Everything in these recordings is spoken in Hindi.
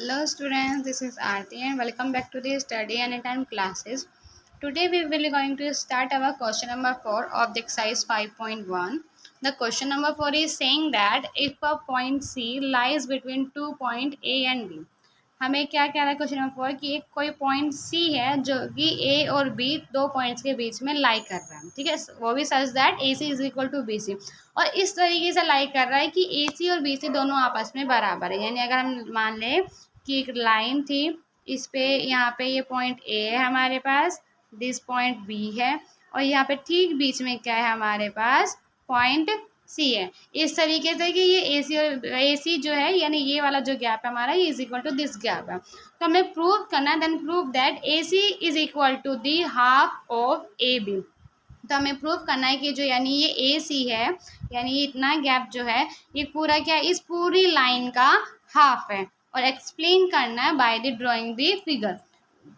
Hello students, this is Aarti and welcome back to the study anytime classes. Today we will be going to start our question number 4 of the exercise 5.1. The question number 4 is saying that if a point C lies between two point A and B. हमें क्या कह रहा है क्वेश्चन नंबर 4 कि एक कोई पॉइंट सी है जो कि ए और बी दो पॉइंट्स के बीच में लाई कर रहा है, ठीक है, वो भी such that A C is equal to B C, और इस तरीके से लाई कर रहा है कि ए सी और बी सी दोनों आपस में बराबर है। यानी अगर हम मान लें कि एक लाइन थी, इस पे यहाँ पे ये पॉइंट ए है हमारे पास, दिस पॉइंट बी है, और यहाँ पे ठीक बीच में क्या है हमारे पास पॉइंट सी है। इस तरीके से कि ये ए सी और ए सी जो है यानी ये वाला जो गैप है हमारा ये is equal to this gap है। तो हमें प्रूव करना है, then prove that A C is equal to the half of A B. तो हमें प्रूव करना है कि जो यानी ये ए सी है यानी ये इतना गैप जो है ये पूरा क्या है, इस पूरी लाइन का हाफ है, और एक्सप्लेन करना है by the drawing the figure.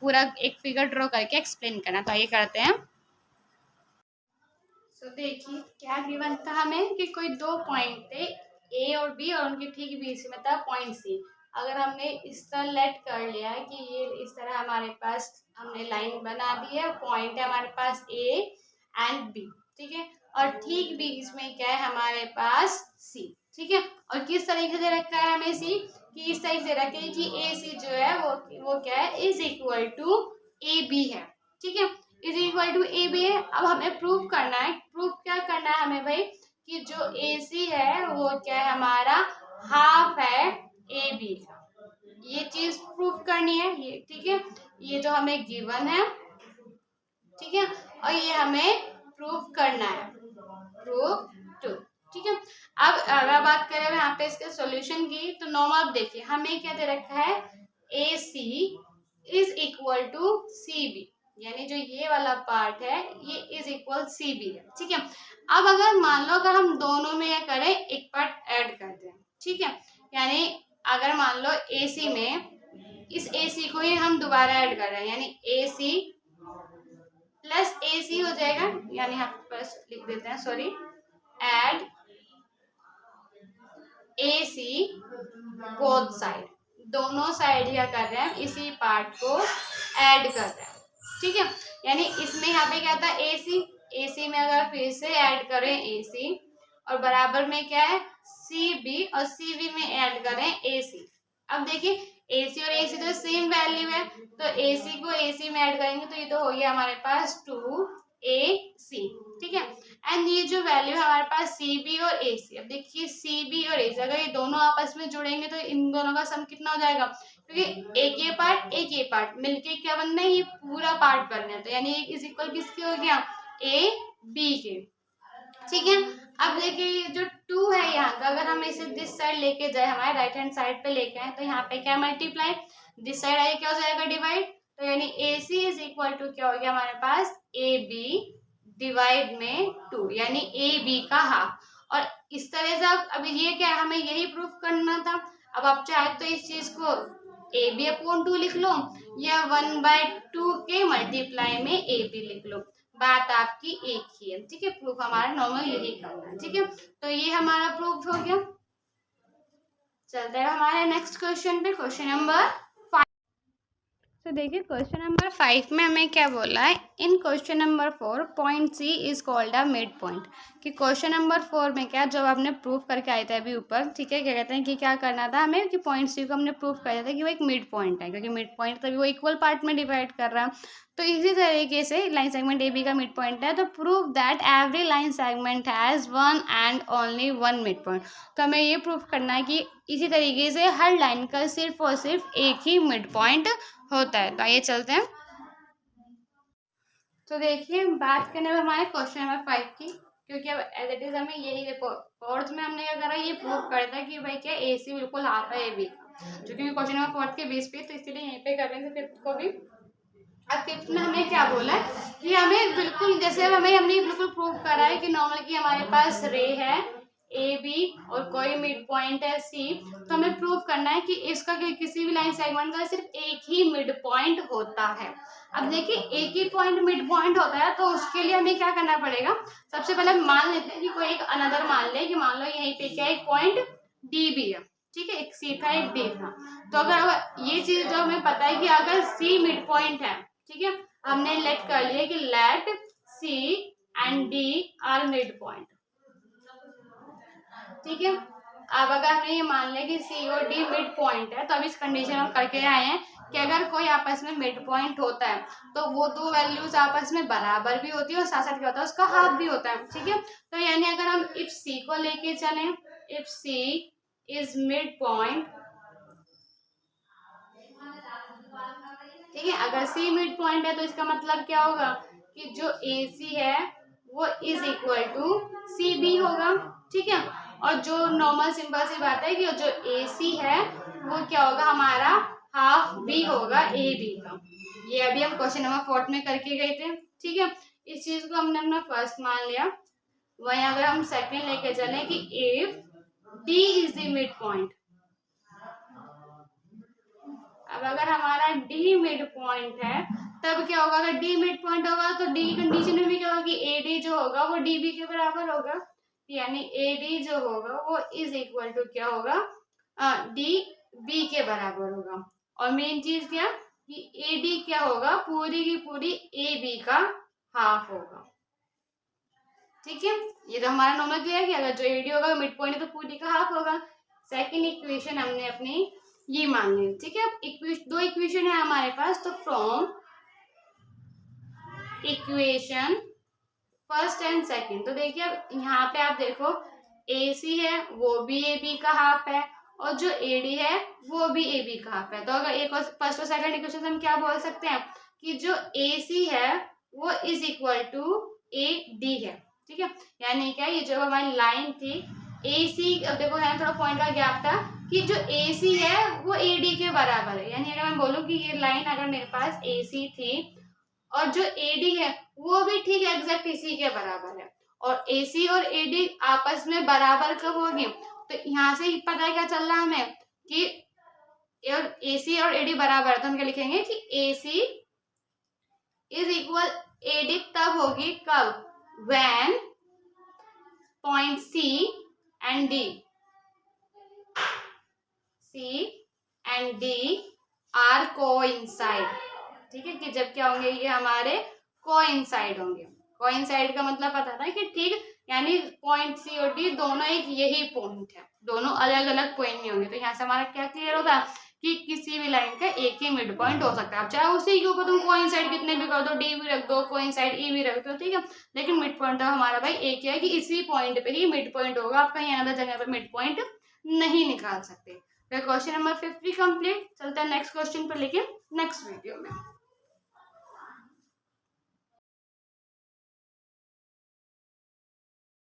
पूरा एक फिगर ड्रॉ करके एक्सप्लेन करना। तो ये करते हैं। तो देखिए क्या गिवन था हमें कि कोई दो पॉइंट थे ए और बी और उनके ठीक बीच में था पॉइंट सी। अगर हमने इस तरह लेट कर लिया है कि ये इस तरह हमारे पास हमने लाइन बना दी है, पॉइंट है हमारे पास ए एंड बी, ठीक है, और ठीक बीच में क्या है हमारे पास सी, ठीक है। और किस तरीके से रखा है हमें सी कि इस तरीके से रखे कि ए सी जो है वो क्या है is equal to A B है, ठीक है, is equal to A B है। अब हमें प्रूव करना है, प्रूव क्या करना है हमें भाई कि जो ए सी है वो क्या है हमारा हाफ है ए बी का, ये चीज प्रूव करनी है ये, ठीक है, ये जो हमें गिवन है, ठीक है, और ये हमें प्रूव करना है, प्रूव टू, ठीक है। अब अगर बात करें यहाँ पे इसके सॉल्यूशन की तो नॉर्मल देखिए हमें क्या दे रखा है A C is equal to C B, यानी जो ये वाला पार्ट है ये इज इक्वल सी बी है, ठीक है। अब अगर मान लो अगर हम दोनों में क्या करें एक पार्ट ऐड कर दें, ठीक है, यानी अगर मान लो ए सी में इस ए सी को ही हम दोबारा ऐड कर रहे हैं यानी ए सी प्लस ए सी हो जाएगा, यानी हम प्लस लिख देते हैं, sorry, add A C both side, दोनों साइड क्या कर रहे हैं इसी पार्ट को ऐड कर रहे हैं, ठीक है। यानी इसमें यहाँ पे क्या था ए सी में अगर फिर से ऐड करें ए सी और बराबर में क्या है सी बी और सी बी में ऐड करें ए सी। अब देखिए ए सी और ए सी तो सेम वैल्यू है, तो ए सी को ए सी में ऐड करेंगे तो ये तो हो गया हमारे पास 2ac, ठीक है। एंड ये जो वैल्यू है हमारे पास सी बी और ए सी, अब देखिए सी बी और ए सी अगर ये दोनों आपस में जुड़ेंगे तो इन दोनों का सम कितना हो जाएगा, क्योंकि एक ये पार्ट मिलके क्या बनना है ये पूरा पार्ट बनना है, तो यानी इज इक्वल किसके हो गया ए बी के, ठीक है। अब देखिए जो 2 है यहाँ का अगर हम इसे दिस साइड लेके जाए हमारे राइट हैंड साइड पे लेके आए तो यहाँ पे क्या मल्टीप्लाई दिस साइड आए क्या हो जाएगा डिवाइड, तो यानी ए सी इज इक्वल टू क्या हो गया हमारे पास ए बी डिवाइड में 2, यानी ए बी का हाफ। और इस तरह से अब ये क्या है हमें यही प्रूफ करना था। अब आप चाहे तो इस चीज को ए बी अपॉन 2 लिख लो या 1/2 के मल्टीप्लाई में ए बी लिख लो, बात आपकी एक ही है, ठीक है। प्रूफ हमारा नॉर्मल यही करना है, ठीक है। तो ये हमारा प्रूफ हो गया। चलते हैं हमारे नेक्स्ट क्वेश्चन पे, क्वेश्चन नंबर 5। तो देखिए क्वेश्चन नंबर 5 में हमें क्या बोला है, in question number 4 point C is called a midpoint. कि क्वेश्चन नंबर 4 में क्या जब आपने प्रूफ करके आए थे अभी ऊपर, ठीक है, क्या कहते हैं कि क्या करना था हमें कि पॉइंट सी को हमने प्रूफ किया था कि वो एक मिड पॉइंट है, क्योंकि मिड पॉइंट तभी वो इक्वल पार्ट में डिवाइड कर रहा है। तो इसी तरीके से लाइन सेगमेंट ए बी का मिड पॉइंट है, तो prove that every line segment has one and only one mid point. तो हमें ये प्रूफ करना है कि इसी तरीके से हर लाइन का सिर्फ और सिर्फ एक ही मिड पॉइंट होता है। तो आइए चलते हैं। तो देखिए बात करने में हमारे क्वेश्चन नंबर 5 की, क्योंकि अब एज इट इज हमें यही देखो फोर्थ में हमने क्या करा ये प्रूव कर था कि भाई क्या ए सी बिल्कुल हाफ है ए बी का, जो कि क्वेश्चन नंबर 4 के बेस पे, तो इसलिए यहीं पे कर रहे थे फिफ्थ को भी। अब फिफ्थ में हमें क्या बोला है कि हमें बिल्कुल जैसे हमने बिल्कुल प्रूव करा है कि नॉर्मल की हमारे पास रे है ए बी और कोई मिड पॉइंट है सी, तो हमें प्रूव करना है कि इसका किसी भी लाइन सेगमेंट का सिर्फ एक ही मिड पॉइंट होता है। अब देखिए एक ही पॉइंट मिड पॉइंट होता है तो उसके लिए हमें क्या करना पड़ेगा, सबसे पहले मान लेते हैं कि कोई एक अनदर मान ले कि मान लो यहीं पे क्या एक पॉइंट डी भी है, ठीक है, एक सी था एक डी था। तो अगर ये चीज जो हमें पता है कि अगर सी मिड पॉइंट है, ठीक है, हमने लेट कर लिया कि let see and D are mid point, ठीक है। अब अगर हमने ये मान लिया कि सी और डी मिड पॉइंट है, तो अब इस कंडीशन हम करके आए हैं कि अगर कोई आपस में मिड पॉइंट होता है तो वो दो वैल्यूज आपस में बराबर भी होती है और साथ साथ क्या होता है उसका हाफ भी होता है, ठीक है। तो यानी अगर हम इफ सी को लेके चलें, if C is mid point, ठीक है, अगर सी मिड पॉइंट है तो इसका मतलब क्या होगा कि जो ए सी है वो is equal to C B होगा, ठीक है। और जो नॉर्मल सिंपल सी बात है कि जो ए सी है वो क्या होगा हमारा हाफ बी होगा ए बी का। ये अभी हम क्वेश्चन नंबर 4 में करके गए थे, ठीक है। इस चीज को हमने अपना फर्स्ट मान लिया। वहीं अगर हम सेकंड लेके चले कि if D is the mid point, अब अगर हमारा डी मिड पॉइंट है तब क्या होगा, अगर डी मिड पॉइंट होगा तो डी की कंडीशन में भी क्या होगा कि ए डी जो होगा वो डी बी के बराबर होगा, यानी ए डी जो होगा वो इज इक्वल टू क्या होगा डी बी के बराबर होगा। और मेन चीज क्या कि ए डी क्या होगा पूरी की पूरी ए बी का हाफ होगा, ठीक है। ये तो हमारा नॉर्मल क्लियर है कि अगर जो ए डी होगा मिड पॉइंट है तो पूरी का हाफ होगा। सेकेंड इक्वेशन हमने अपनी ये मान ली, ठीक है। दो इक्वेशन है हमारे पास, तो from equation first and second, तो देखिए यहाँ पे आप देखो ए सी है वो भी ए बी का हाफ है और जो ए डी है वो भी ए बी का हाफ है। तो अगर एक और फर्स्ट और सेकंड इक्वेशन हम क्या बोल सकते हैं कि जो ए सी है वो is equal to A D है, ठीक है। यानी क्या ये जो हमारी लाइन थी ए सी, अब देखो यहाँ थोड़ा पॉइंट का गैप था कि जो ए सी है वो ए डी के बराबर है। यानी अगर मैं बोलूँ कि ये लाइन अगर मेरे पास ए सी थी और जो ए डी है वो भी ठीक है एग्जैक्ट इसी के बराबर है, और ए सी और ए डी आपस में बराबर कब होगी, तो यहाँ से पता है क्या चल रहा है हमें कि ए सी और ए डी बराबर है, तो हम क्या लिखेंगे कि A C is equal A D तब होगी कब, when point C and D, C and D are coincide, ठीक है, कि जब क्या होंगे ये हमारे कोइंसाइड होंगे। कोइंसाइड का मतलब पता था कि ठीक यानी पॉइंट सी और डी दोनों एक यही पॉइंट है, दोनों अलग अलग पॉइंट नहीं होंगे। तो यहाँ से हमारा क्या क्लियर होता है कि किसी भी लाइन का एक ही मिड पॉइंट हो सकता है। अब चाहे उसी के ऊपर तुम कोइंसाइड कितने भी कर दो, डी भी रख दो कोइंसाइड ई भी रख दो, ठीक है, लेकिन मिड पॉइंट तो हमारा भाई एक ही है कि इसी पॉइंट पे ही मिड पॉइंट होगा, आप कहीं अलग जगह पर मिड पॉइंट नहीं निकाल सकते। Question number 50 complete. चलते हैं नेक्स्ट क्वेश्चन पर लेके नेक्स्ट वीडियो में।